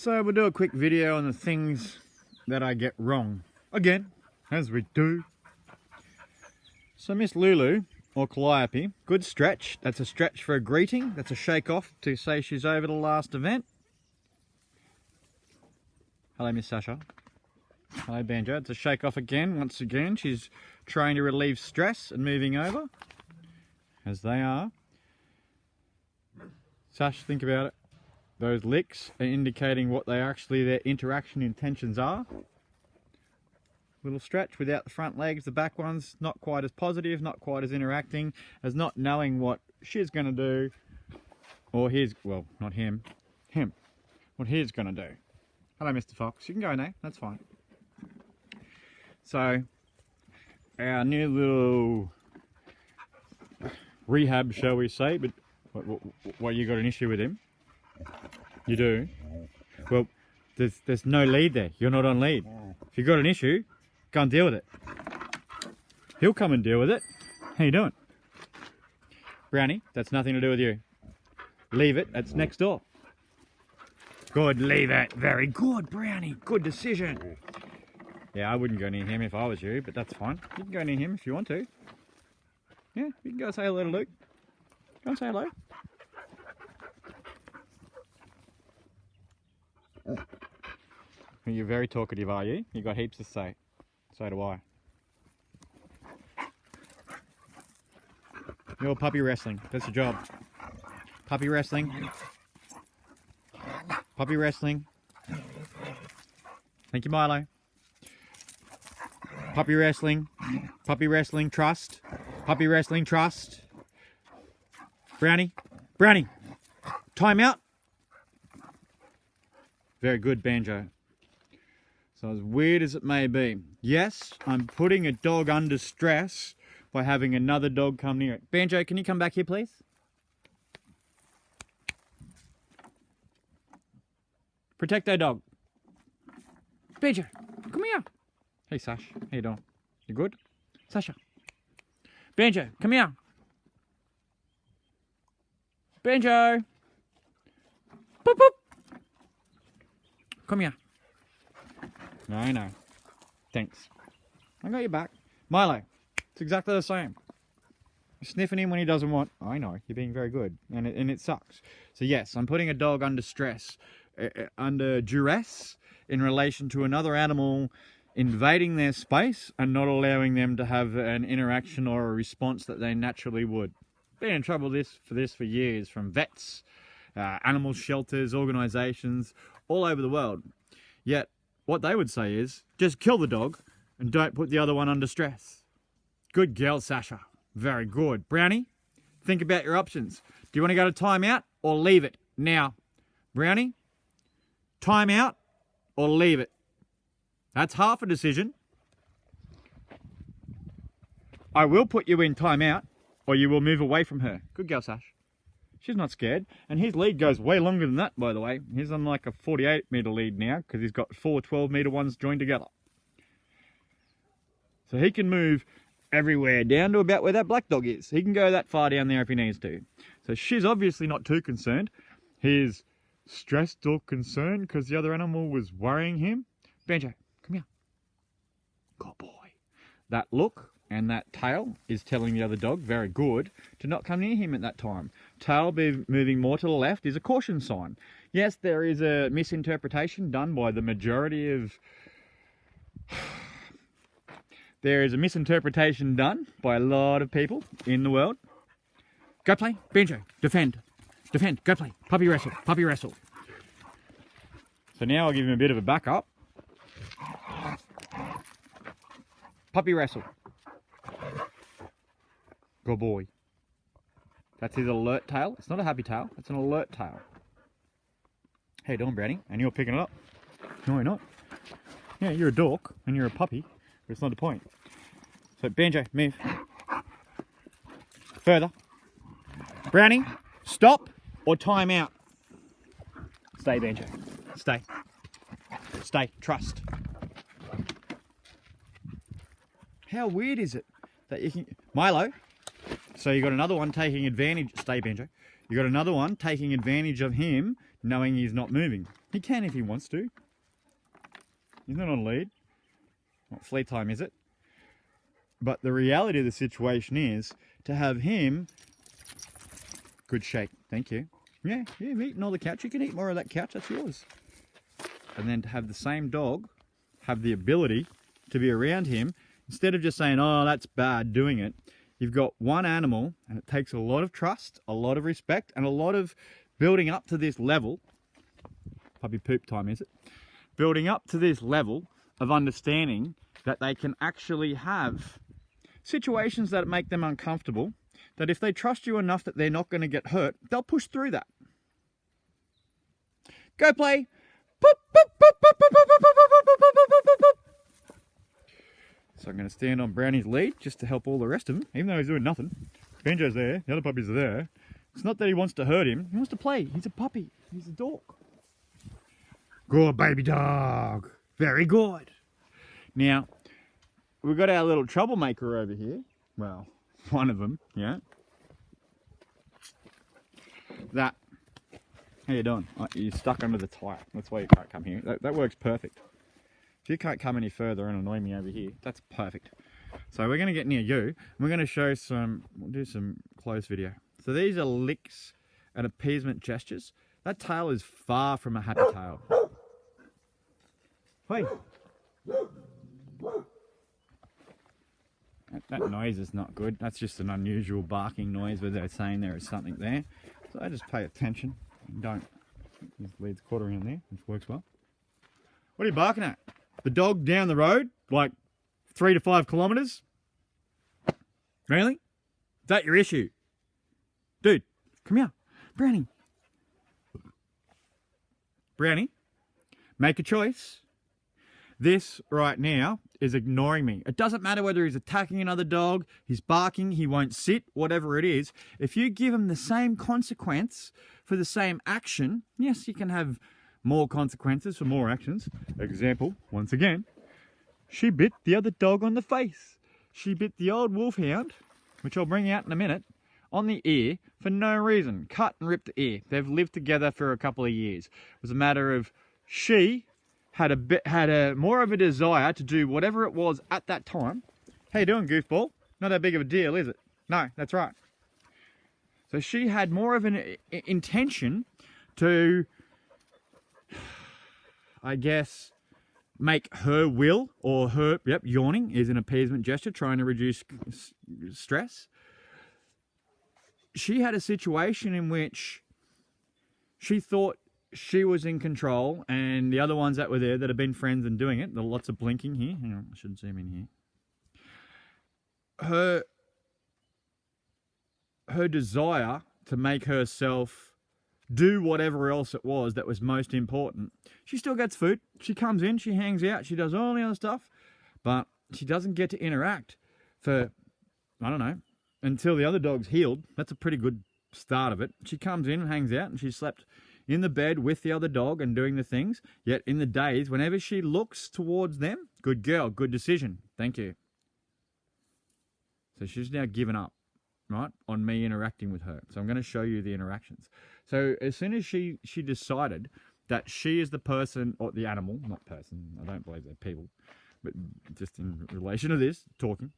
So we'll do a quick video on the things that I get wrong. Again, as we do. So Miss Lulu, or Calliope, good stretch. That's a stretch for a greeting. That's a shake off to say she's over the last event. Hello Miss Sasha. Hello Banjo. It's a shake off again. Once again, she's trying to relieve stress and moving over. As they are. Sash, think about it. Those licks are indicating what they actually, their interaction intentions are. Little stretch without the front legs, the back ones not quite as positive, not quite as interacting, as not knowing what she's going to do, or his, well, not him, what he's going to do. Hello Mr. Fox, you can go now, that's fine. So, our new little rehab, shall we say, but what you got an issue with him? You do? Well, there's no lead there. You're not on lead. If you've got an issue, go and deal with it. He'll come and deal with it. How you doing? Brownie, that's nothing to do with you. Leave it, it's next door. Good, leave it. Very good, Brownie. Good decision. Yeah, I wouldn't go near him if I was you, but that's fine. You can go near him if you want to. Yeah, you can go say hello to Luke. Go and say hello. You're very talkative, are you? You got heaps to say. So do I. You're puppy wrestling. That's your job. Puppy wrestling. Puppy wrestling. Thank you, Milo. Puppy wrestling. Puppy wrestling. Trust. Puppy wrestling. Trust. Brownie. Brownie. Time out. Very good, Banjo. So as weird as it may be, yes, I'm putting a dog under stress by having another dog come near it. Banjo, can you come back here, please? Protect our dog. Banjo, come here. Hey, Sash, how you doing? You good? Sasha. Banjo, come here. Banjo. Boop, boop. Come here. No. Thanks. I got your back. Milo, it's exactly the same. You're sniffing him when he doesn't want. I know, you're being very good. And it sucks. So yes, I'm putting a dog under stress, under duress, in relation to another animal invading their space and not allowing them to have an interaction or a response that they naturally would. Been in trouble for this for years, from vets, animal shelters, organisations, all over the world. Yet, what they would say is, just kill the dog and don't put the other one under stress. Good girl, Sasha. Very good. Brownie, think about your options. Do you want to go to timeout or leave it now? Brownie, timeout or leave it? That's half a decision. I will put you in timeout or you will move away from her. Good girl, Sash. She's not scared. And his lead goes way longer than that, by the way. He's on like a 48-metre lead now because he's got 4 12-metre ones joined together. So he can move everywhere down to about where that black dog is. He can go that far down there if he needs to. So she's obviously not too concerned. He's stressed or concerned because the other animal was worrying him. Banjo, come here. Good boy. That look and that tail is telling the other dog, very good, to not come near him at that time. Tail be moving more to the left is a caution sign. Yes, there is a misinterpretation done by the majority of... There is a misinterpretation done by a lot of people in the world. Go play, Banjo, defend, go play, puppy wrestle, puppy wrestle. So now I'll give him a bit of a backup. Puppy wrestle. Good boy. That's his alert tail. It's not a happy tail, it's an alert tail. How you doing, Brownie? And you're picking it up. No, you're not. Yeah, you're a dork and you're a puppy, but it's not the point. So Banjo, move. Further. Brownie, stop or time out. Stay, Banjo. Stay. Stay. Trust. How weird is it that you can... Milo, so you got another one taking advantage... Stay, Banjo. You got another one taking advantage of him knowing he's not moving. He can if he wants to. He's not on lead. Not flea time, is it? But the reality of the situation is to have him... Good shake. Thank you. Yeah, you've eaten all the couch. You can eat more of that couch. That's yours. And then to have the same dog have the ability to be around him, instead of just saying, oh, that's bad, doing it. You've got one animal, and it takes a lot of trust, a lot of respect, and a lot of building up to this level. Puppy poop time, is it? Building up to this level of understanding that they can actually have situations that make them uncomfortable, that if they trust you enough that they're not going to get hurt, they'll push through that. Go play. So I'm going to stand on Brownie's lead just to help all the rest of them, even though he's doing nothing. Benjo's there, the other puppies are there. It's not that he wants to hurt him, he wants to play. He's a puppy, he's a dog. Good baby dog, very good. Now, we've got our little troublemaker over here. Well, one of them, yeah. That, how you doing? Oh, you're stuck under the tyre, that's why you can't come here. That works perfect. If you can't come any further and annoy me over here, that's perfect. So we're going to get near you, and we're going to show some, we'll do some close video. So these are licks and appeasement gestures. That tail is far from a happy tail. Hey. That noise is not good. That's just an unusual barking noise where they're saying there is something there. So I just pay attention and don't. This lead's caught around there, which works well. What are you barking at? The dog down the road, like 3 to 5 kilometres? Really? Is that your issue? Dude, come here. Brownie. Brownie, make a choice. This right now is ignoring me. It doesn't matter whether he's attacking another dog, he's barking, he won't sit, whatever it is. If you give him the same consequence for the same action, yes, you can have more consequences for more actions. Example, once again, she bit the other dog on the face. She bit the old wolfhound, which I'll bring out in a minute, on the ear for no reason. Cut and ripped the ear. They've lived together for a couple of years. It was a matter of she had a more of a desire to do whatever it was at that time. How you doing, goofball? Not that big of a deal, is it? No, that's right. So she had more of an intention to, I guess, make her will, or her, yep, yawning is an appeasement gesture, trying to reduce stress. She had a situation in which she thought she was in control, and the other ones that were there that have been friends and doing it, there are lots of blinking here. Hang on, I shouldn't zoom in here. Her desire to make herself do whatever else it was that was most important. She still gets food. She comes in, she hangs out, she does all the other stuff, but she doesn't get to interact for, I don't know, until the other dog's healed. That's a pretty good start of it. She comes in and hangs out, and she slept in the bed with the other dog and doing the things. Yet in the days, whenever she looks towards them, good girl, good decision, thank you. So she's now given up, right, on me interacting with her. So I'm going to show you the interactions. So as soon as she decided that she is the person, or the animal, not person, I don't believe they're people, but just in relation to this, talking,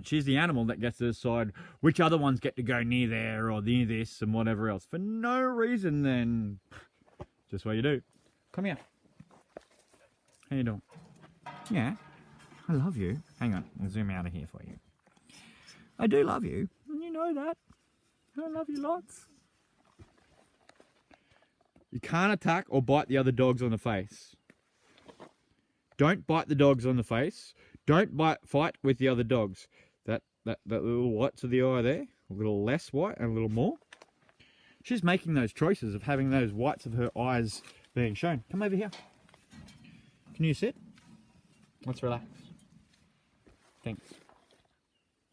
she's the animal that gets to decide which other ones get to go near there or near this and whatever else. For no reason, then just what you do. Come here. How you doing? Yeah, I love you. Hang on, I'll zoom out of here for you. I do love you, and you know that. I love you lots. You can't attack or bite the other dogs on the face. Don't bite the dogs on the face. Don't fight with the other dogs. That little white to the eye there, a little less white and a little more. She's making those choices of having those whites of her eyes being shown. Come over here. Can you sit? Let's relax. Thanks.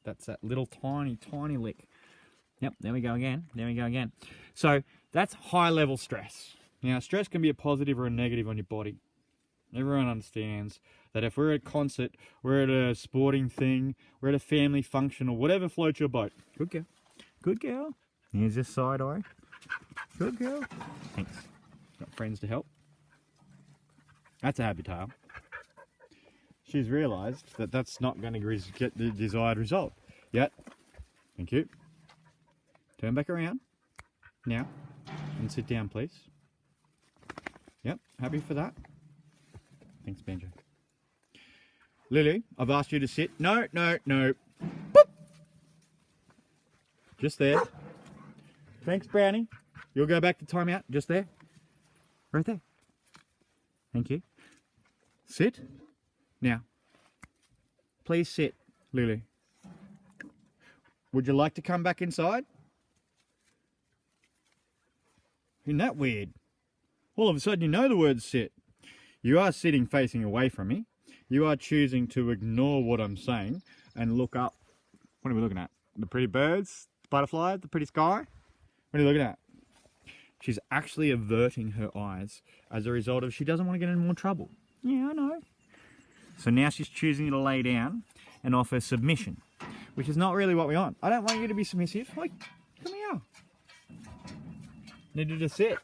That's that little tiny, tiny lick. Yep, there we go again. There we go again. So that's high level stress. Now, stress can be a positive or a negative on your body. Everyone understands that if we're at a concert, we're at a sporting thing, we're at a family function, or whatever floats your boat. Good girl. Good girl. Here's your side eye. Good girl. Thanks. Got friends to help. That's a happy tail. She's realised that that's not going to get the desired result yet. Thank you. Turn back around now and sit down, please. Yep, happy for that. Thanks, Banjo. Lily, I've asked you to sit. No, no, no. Boop. Just there. Thanks, Brownie. You'll go back to timeout. Just there. Right there. Thank you. Sit. Now. Please sit, Lily. Would you like to come back inside? Isn't that weird? All of a sudden you know the word sit. You are sitting facing away from me. You are choosing to ignore what I'm saying and look up. What are we looking at? The pretty birds, the butterflies, the pretty sky? What are you looking at? She's actually averting her eyes as a result of she doesn't want to get in more trouble. Yeah, I know. So now she's choosing to lay down and offer submission, which is not really what we want. I don't want you to be submissive. Like, come here. I need you to sit.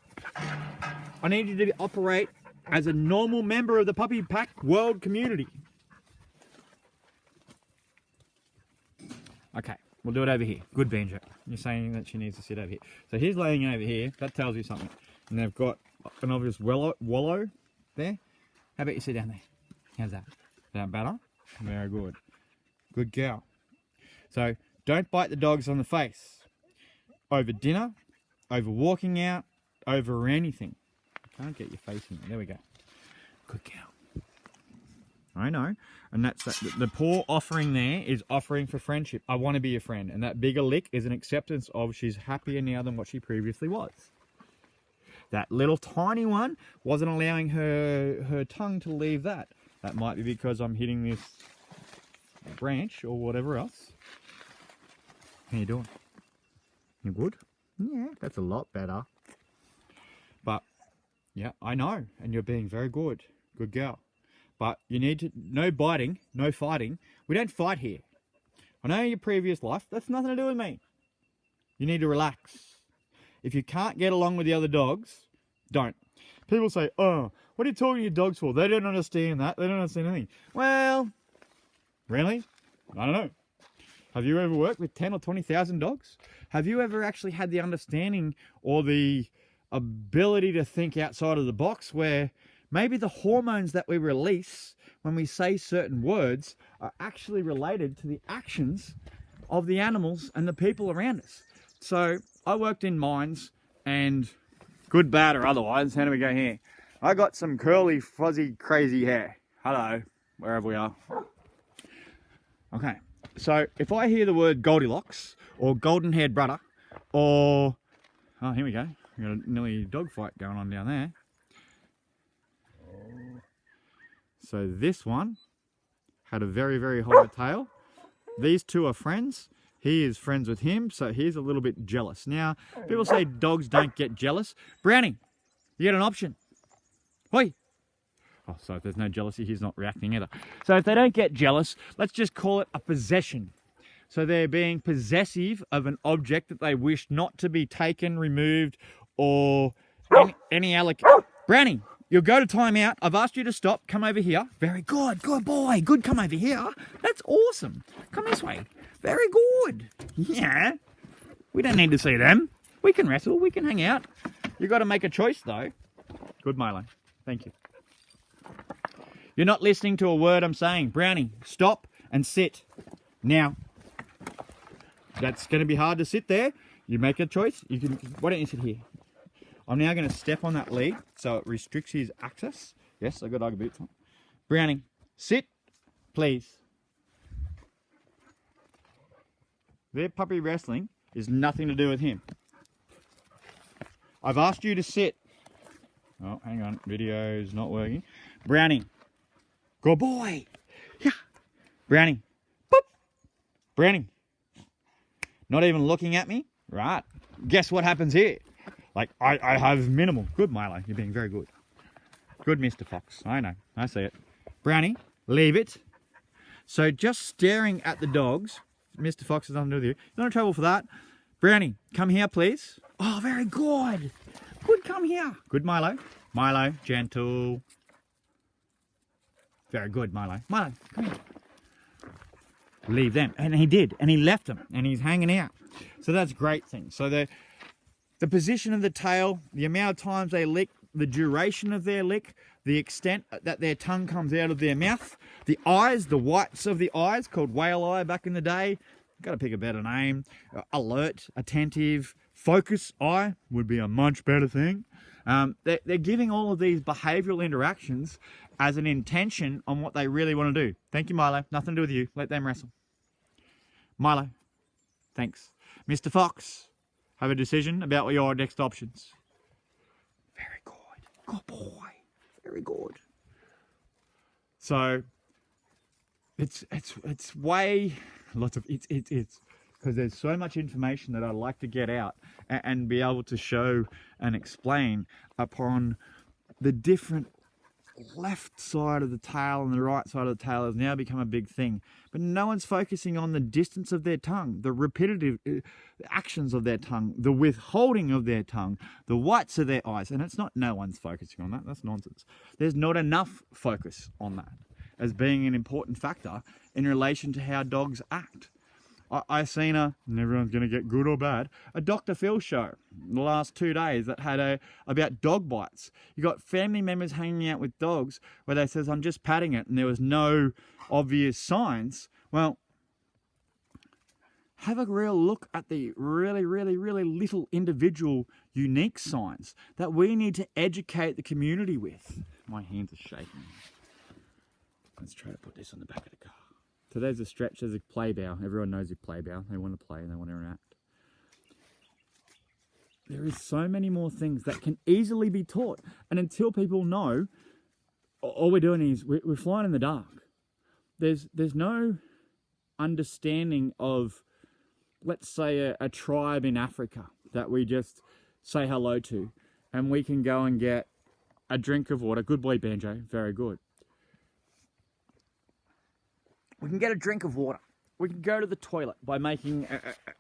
I need you to operate as a normal member of the puppy pack world community. Okay, we'll do it over here. Good, Banjo. You're saying that she needs to sit over here. So he's laying over here. That tells you something. And they've got an obvious wallow there. How about you sit down there? How's that? Is that better? Very good. Good girl. So don't bite the dogs on the face. Over dinner, over walking out, over anything. Can't get your face in there. There we go. Good girl. I know. And that's the paw offering there is offering for friendship. I want to be your friend. And that bigger lick is an acceptance of she's happier now than what she previously was. That little tiny one wasn't allowing her tongue to leave that. That might be because I'm hitting this branch or whatever else. How you doing? You good? Yeah, that's a lot better. But yeah, I know, and you're being very good. Good girl. But you need to, no biting, no fighting. We don't fight here. I know your previous life, that's nothing to do with me. You need to relax. If you can't get along with the other dogs, don't. People say, oh, what are you talking to your dogs for? They don't understand that. They don't understand anything. Well, really? I don't know. Have you ever worked with 10 or 20,000 dogs? Have you ever actually had the understanding or the ability to think outside of the box where maybe the hormones that we release when we say certain words are actually related to the actions of the animals and the people around us? So I worked in mines, and good, bad or otherwise, how do we go here? I got some curly, fuzzy, crazy hair. Hello, wherever we are. Okay, so if I hear the word Goldilocks or golden-haired brother or... Oh, here we go. We've got a nearly dog fight going on down there. So this one had a very, very high tail. These two are friends. He is friends with him, so he's a little bit jealous. Now, people say dogs don't get jealous. Brownie, you get an option. Hoi. Oh, so if there's no jealousy, he's not reacting either. So if they don't get jealous, let's just call it a possession. So they're being possessive of an object that they wish not to be taken, removed, or any Brownie, you'll go to timeout. I've asked you to stop. Come over here. Very good. Good boy. Good. Come over here. That's awesome. Come this way. Very good. Yeah. We don't need to see them. We can wrestle. We can hang out. You've got to make a choice, though. Good, Milo. Thank you. You're not listening to a word I'm saying. Brownie, stop and sit. Now. That's going to be hard to sit there. You make a choice. You can. Why don't you sit here? I'm now going to step on that lead so it restricts his access. Yes, I've got Ugg boots on. Brownie, sit, please. Their puppy wrestling is nothing to do with him. I've asked you to sit. Oh, hang on. Video's not working. Brownie. Good boy. Yeah. Brownie. Boop. Brownie. Not even looking at me? Right. Guess what happens here? Like, I have minimal. Good, Milo. You're being very good. Good, Mr. Fox. I know. I see it. Brownie, leave it. So just staring at the dogs. Mr. Fox has nothing to do with you. You're not in trouble for that. Brownie, come here, please. Oh, very good. Good, come here. Good, Milo. Milo, gentle. Very good, Milo. Milo, come here. Leave them. And he did. And he left them. And he's hanging out. So that's a great thing. So the position of the tail, the amount of times they lick, the duration of their lick, the extent that their tongue comes out of their mouth, the eyes, the whites of the eyes, called whale eye back in the day. Got to pick a better name. Alert, attentive, focus eye would be a much better thing. They're giving all of these behavioural interactions as an intention on what they really want to do. Thank you, Milo. Nothing to do with you. Let them wrestle. Milo, thanks. Mr. Fox, have a decision about your next options. Very good. Good boy. Very good. So it's way lots of it's because there's so much information that I'd like to get out and be able to show and explain upon the different left side of the tail and the right side of the tail has now become a big thing. But no one's focusing on the distance of their tongue, the repetitive actions of their tongue, the withholding of their tongue, the whites of their eyes. And it's not no one's focusing on that. That's nonsense. There's not enough focus on that as being an important factor in relation to how dogs act. I've seen and everyone's going to get good or bad, a Dr. Phil show in the last 2 days that had about dog bites. You got family members hanging out with dogs where they says, I'm just patting it, and there was no obvious signs. Well, have a real look at the really, really, really little individual unique signs that we need to educate the community with. My hands are shaking. Let's try to put this on the back of the car. So there's a stretch, there's a play bow. Everyone knows your play bow. They want to play and they want to interact. There is so many more things that can easily be taught. And until people know, all we're doing is we're flying in the dark. There's no understanding of, let's say, a tribe in Africa that we just say hello to. And we can go and get a drink of water. Good boy, Banjo. Very good. We can get a drink of water. We can go to the toilet by making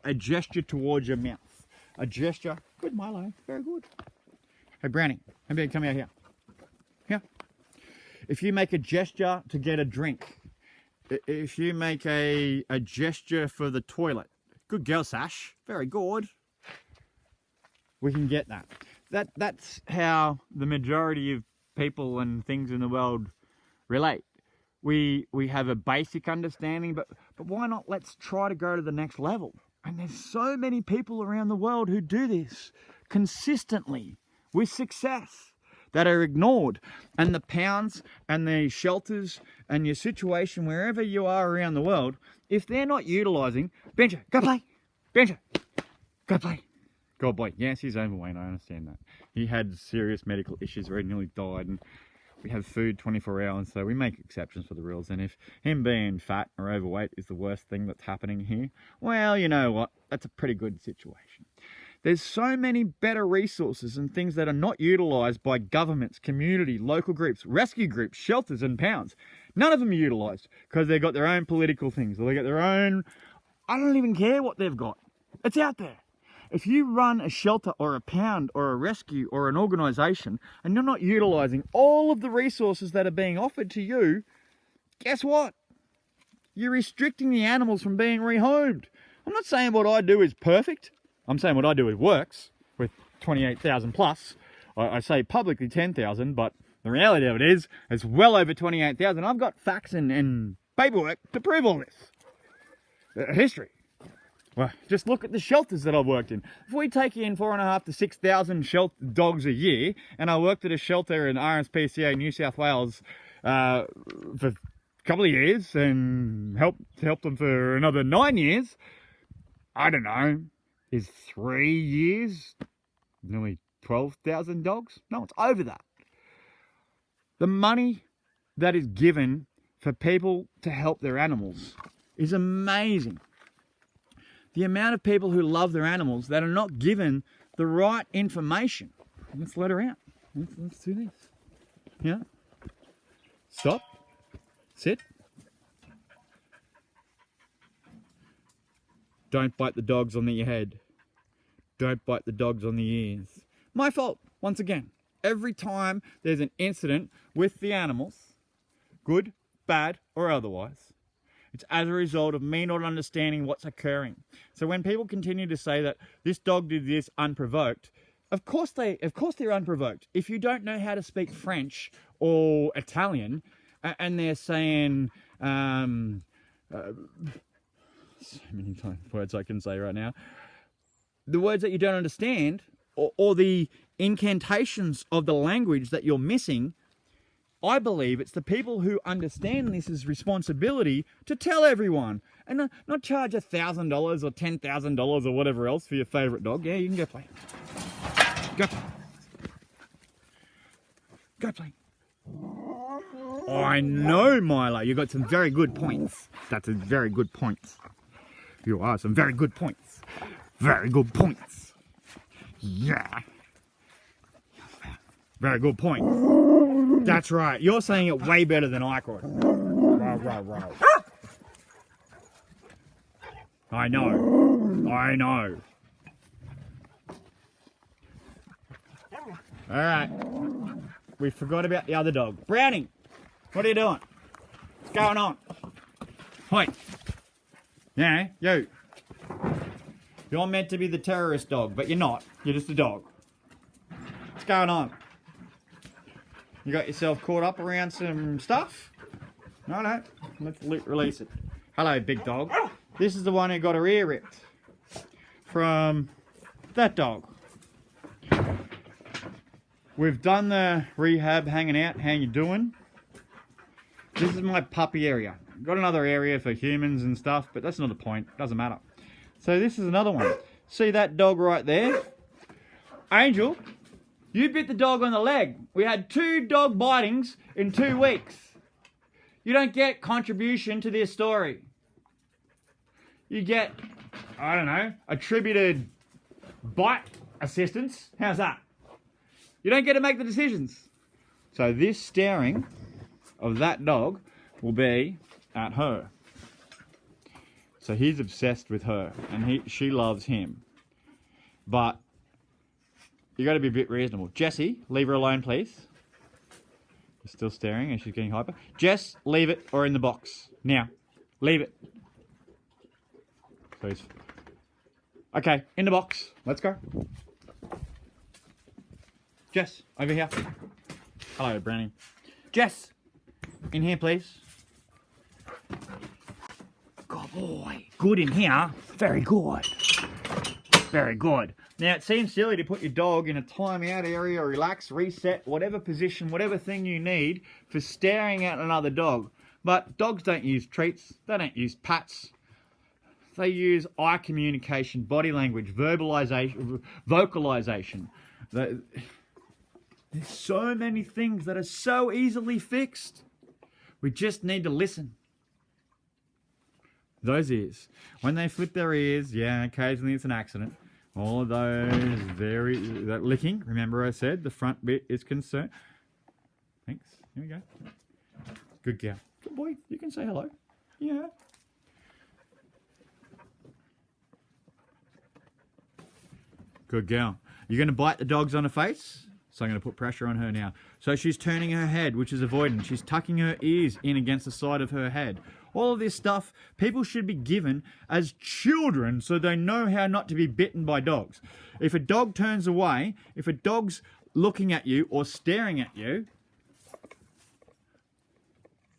a gesture towards your mouth. A gesture. Good, Milo. Very good. Hey, Brownie. Maybe come out here. Here. If you make a gesture to get a drink, if you make a gesture for the toilet, good girl, Sash. Very good. We can get that. That's how the majority of people and things in the world relate. We have a basic understanding, but why not let's try to go to the next level? And there's so many people around the world who do this consistently with success that are ignored. And the pounds and the shelters and your situation wherever you are around the world, if they're not utilising, Benja, go play. Benja, go play. God boy, yes, he's overweight, I understand that. He had serious medical issues where he nearly died, and we have food 24 hours, so we make exceptions for the rules. And if him being fat or overweight is the worst thing that's happening here, well, you know what? That's a pretty good situation. There's so many better resources and things that are not utilised by governments, community, local groups, rescue groups, shelters and pounds. None of them are utilised because they've got their own political things. Or they got their own... I don't even care what they've got. It's out there. If you run a shelter or a pound or a rescue or an organisation and you're not utilising all of the resources that are being offered to you, guess what? You're restricting the animals from being rehomed. I'm not saying what I do is perfect. I'm saying what I do is works with 28,000 plus. I say publicly 10,000, but the reality of it is it's well over 28,000. I've got facts and paperwork to prove all this. History. Well, just look at the shelters that I've worked in. If we take in 4,500 to 6,000 dogs a year, and I worked at a shelter in RSPCA, New South Wales, for a couple of years, and helped them for another 9 years, I don't know, is 3 years nearly 12,000 dogs? No, it's over that. The money that is given for people to help their animals is amazing. The amount of people who love their animals that are not given the right information. Let's let her out. Let's do this. Yeah. Stop. Sit. Don't bite the dogs on the head. Don't bite the dogs on the ears. My fault. once again, every time there's an incident with the animals, good, bad, or otherwise, it's as a result of me not understanding what's occurring. So when people continue to say that this dog did this unprovoked, of course they're unprovoked. If you don't know how to speak French or Italian, and they're saying so many words I can say right now, the words that you don't understand, or the incantations of the language that you're missing, I believe it's the people who understand this is responsibility to tell everyone, and not charge $1,000 or $10,000 or whatever else for your favourite dog. Yeah, you can go play. Go play. Go play. I know, Milo, you got some very good points. That's a very good points. You are some very good points. Very good points. Yeah. Very good points. That's right. You're saying it way better than I could. Right. I know. All right. We forgot about the other dog. Brownie, what are you doing? What's going on? Hoi. Yeah, you. You're meant to be the terrorist dog, but you're not. You're just a dog. What's going on? You got yourself caught up around some stuff? No. Let's release it. Hello, big dog. This is the one who got her ear ripped from that dog. We've done the rehab, hanging out. How you doing? This is my puppy area. Got another area for humans and stuff, but that's not the point. Doesn't matter. So this is another one. See that dog right there? Angel, you bit the dog on the leg. We had 2 dog bitings in 2 weeks. You don't get contribution to this story. You get, I don't know, attributed bite assistance. How's that? You don't get to make the decisions. So this staring of that dog will be at her. So he's obsessed with her, and she loves him. But you got to be a bit reasonable. Jessie, leave her alone, please. She's still staring, and she's getting hyper. Jess, leave it, or in the box now. Leave it. Please. Okay, in the box. Let's go. Jess, over here. Hello, Brownie. Jess, in here, please. Good boy. Good in here. Very good. Very good. Now, it seems silly to put your dog in a timeout area, relax, reset, whatever position, whatever thing you need for staring at another dog. But dogs don't use treats. They don't use pats. They use eye communication, body language, vocalization. There's so many things that are so easily fixed. We just need to listen. Those ears. When they flip their ears, yeah, occasionally it's an accident. All of those that licking, remember I said the front bit is concerned. Thanks. Here we go. Good girl. Good boy. You can say hello. Yeah. Good girl. You're going to bite the dogs on the face? So I'm going to put pressure on her now. So she's turning her head, which is avoidant. She's tucking her ears in against the side of her head. All of this stuff people should be given as children so they know how not to be bitten by dogs. If a dog turns away, if a dog's looking at you or staring at you,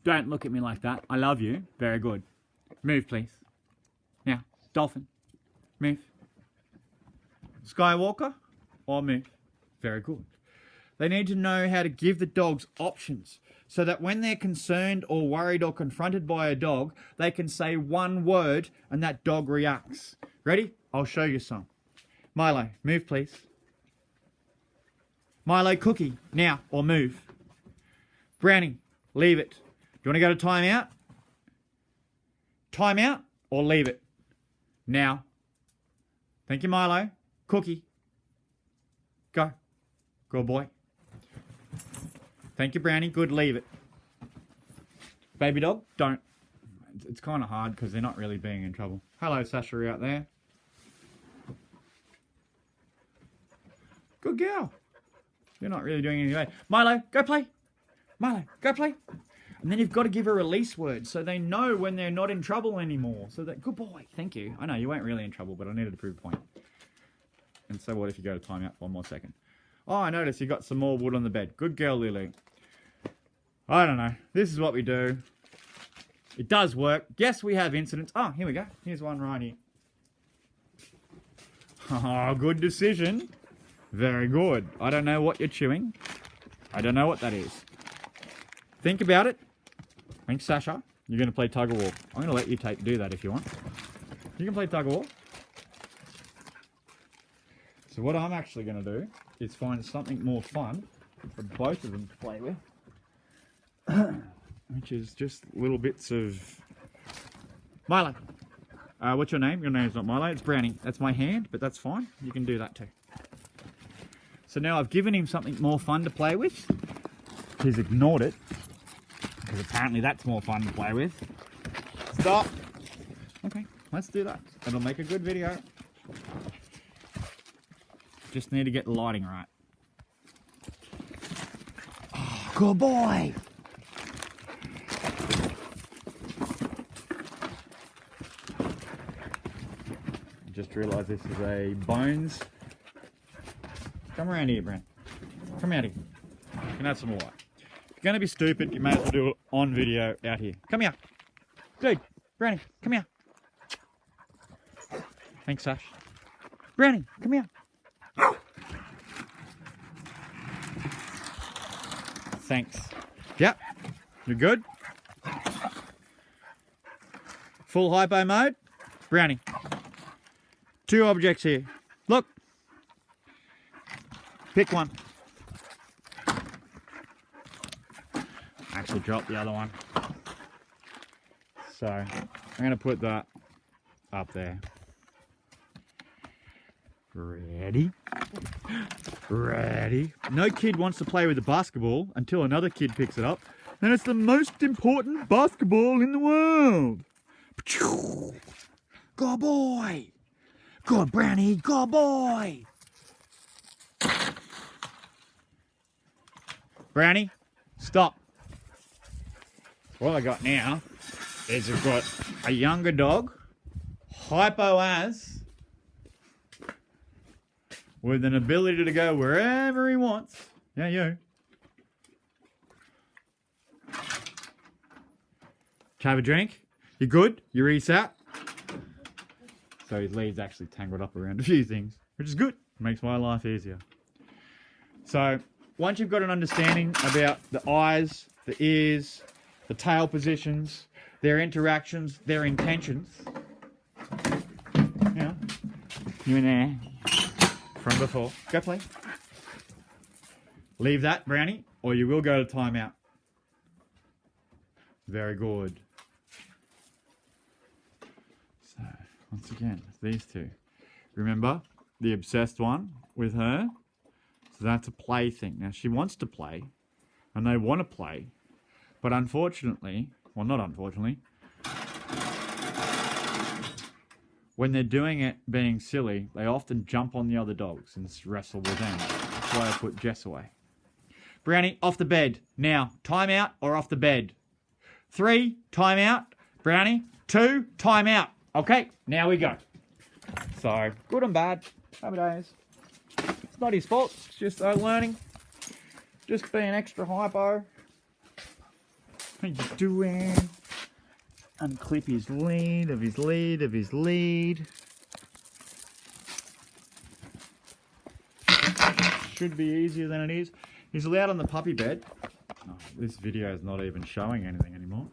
don't look at me like that. I love you. Very good. Move, please. Now, dolphin. Move. Skywalker or move. Very good. They need to know how to give the dogs options so that when they're concerned or worried or confronted by a dog, they can say one word and that dog reacts. Ready? I'll show you some. Milo, move please. Milo, cookie, now or move. Brownie, leave it. Do you want to go to timeout? Timeout or leave it? Now. Thank you, Milo. Cookie. Go. Good boy. Thank you, Brownie. Good, leave it. Baby dog, don't. It's kind of hard because they're not really being in trouble. Hello, Sasha, out there. Good girl. You're not really doing anything. Milo, go play. Milo, go play. And then you've got to give a release word so they know when they're not in trouble anymore. So that, good boy, thank you. I know you weren't really in trouble, but I needed to prove a point. And so what if you go to timeout for 1 more second? Oh, I noticed you got some more wood on the bed. Good girl, Lily. I don't know. This is what we do. It does work. Yes, we have incidents. Oh, here we go. Here's one right here. Oh, good decision. Very good. I don't know what you're chewing. I don't know what that is. Think about it. Thanks, Sasha. You're going to play tug of war. I'm going to let you do that if you want. You can play tug of war. So what I'm actually going to do is find something more fun for both of them to play with. Which is just little bits of... Milo. What's your name? Your name's not Milo, it's Brownie. That's my hand, but that's fine. You can do that too. So now I've given him something more fun to play with. He's ignored it. Because apparently that's more fun to play with. Stop. Okay, let's do that. It'll make a good video. Just need to get the lighting right. Oh, good boy. Just realised this is a bones. Come around here, Brent. Come out here. You can have some light. If you're going to be stupid, you may as well do it on video out here. Come here. Dude, Brownie, come here. Thanks, Sash. Brownie, come here. Thanks. Yep. You're good? Full hypo mode? Brownie. 2 objects here. Look. Pick one. Actually drop the other one. So I'm going to put that up there. Ready? Ready? No kid wants to play with the basketball until another kid picks it up. And it's the most important basketball in the world. Good boy. Good, Brownie. Good boy. Brownie, stop. What I got now is I've got a younger dog, hypo as, with an ability to go wherever he wants. Yeah, you. Have a drink? You good? You reset? So his lead's actually tangled up around a few things, which is good. It makes my life easier. So once you've got an understanding about the eyes, the ears, the tail positions, their interactions, their intentions. Yeah. You in there from before. Go play. Leave that, Brownie, or you will go to timeout. Very good. So, once again, these two. Remember the obsessed one with her? So that's a play thing. Now, she wants to play, and they want to play, but unfortunately, well, not unfortunately, when they're doing it being silly, they often jump on the other dogs and wrestle with them. That's why I put Jess away. Brownie, off the bed. Now, time out or off the bed. 3, time out. Brownie, 2, time out. Okay, now we go. So, good and bad. Happy days. It's not his fault. It's just learning. Just being extra hypo. What are you doing? Unclip his lead of his lead of his lead. Should be easier than it is. He's allowed on the puppy bed. Oh, this video is not even showing anything anymore.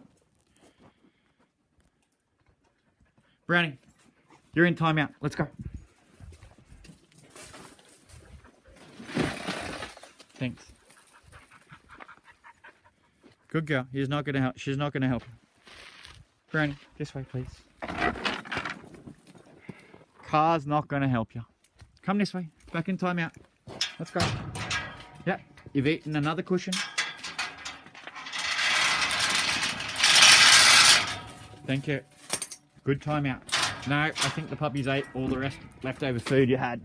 Brownie, you're in timeout. Let's go. Thanks. Good girl. He's not gonna help. She's not gonna help. Brownie, this way, please. Car's not gonna help you. Come this way. Back in timeout. Let's go. Yep. You've eaten another cushion. Thank you. Good timeout. No, I think the puppies ate all the rest leftover food you had.